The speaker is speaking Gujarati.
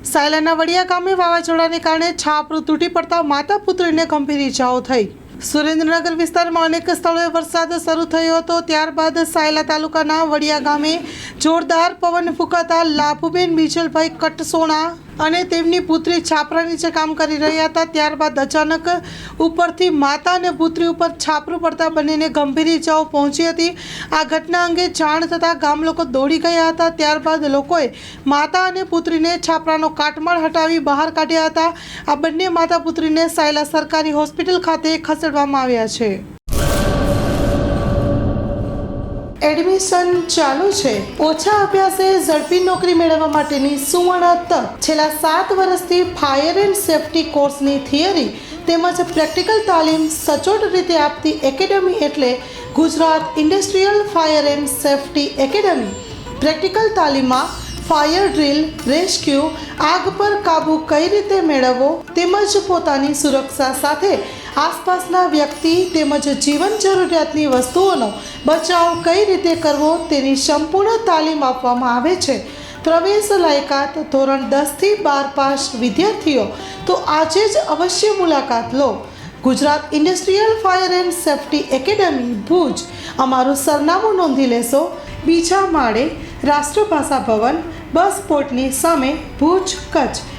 સાયલાના વડિયા ગામે વાવાઝોડાને કારણે છાપરું તૂટી પડતા માતા પુત્રીને ગંભીર ઈજાઓ થઈ। સુરેન્દ્રનગર વિસ્તારમાં અનેક સ્થળોએ વરસાદ શરૂ થયો હતો। ત્યારબાદ સાયલા તાલુકાના વડિયા ગામે જોરદાર પવન ફૂંકાતા લાભુબેન બીજલભાઈ કટસોણા અને તેમની પુત્રી છાપરા નીચે કામ કરી રહ્યા હતા। ત્યારબાદ અચાનક ઉપરથી માતા અને પુત્રી ઉપર છાપરું પડતા બંનેને ગંભીર ઈજાઓ પહોંચી હતી। આ ઘટના અંગે જાણ થતાં ગામ લોકો દોડી ગયા હતા। ત્યારબાદ લોકોએ માતા અને પુત્રીને છાપરાનો કાટમાળ હટાવી બહાર કાઢ્યા હતા। આ બંને માતા પુત્રીને સાયલા સરકારી હોસ્પિટલ ખાતે ખસેડવામાં આવ્યા છે। એડમિશન ચાલુ છે। ઓછા અભ્યાસે ઝડપી નોકરી મેળવવા માટેની સુવર્ણ તક। છેલ્લા 7 વર્ષથી ફાયર એન્ડ સેફટી કોર્સની થિયરી તેમજ પ્રેક્ટિકલ તાલીમ સચોટ રીતે આપતી એકેડમી એટલે Gujarat industrial fire and safety academy. Practical તાલીમમાં ફાયર ડ્રીલ, રેસ્ક્યુ, આગ પર કાબૂ કઈ રીતે મેળવવો તેમજ પોતાની સુરક્ષા સાથે આસપાસના વ્યક્તિ તેમજ જીવન જરૂરિયાતની વસ્તુઓનો બચાવ કઈ રીતે કરવો તેની સંપૂર્ણ તાલીમ આપવામાં આવે છે। પ્રવેશ લાયકાત ધોરણ 10 થી 12 પાસ વિદ્યાર્થીઓ તો આજે જ અવશ્ય મુલાકાત લો। Gujarat industrial fire and safety academy Bhuj. અમારું સરનામું નોંધી લેશો। બીજા માળે રાષ્ટ્રભાષા ભવન, બસ પોર્ટની સામે, ભુજ, કચ્છ।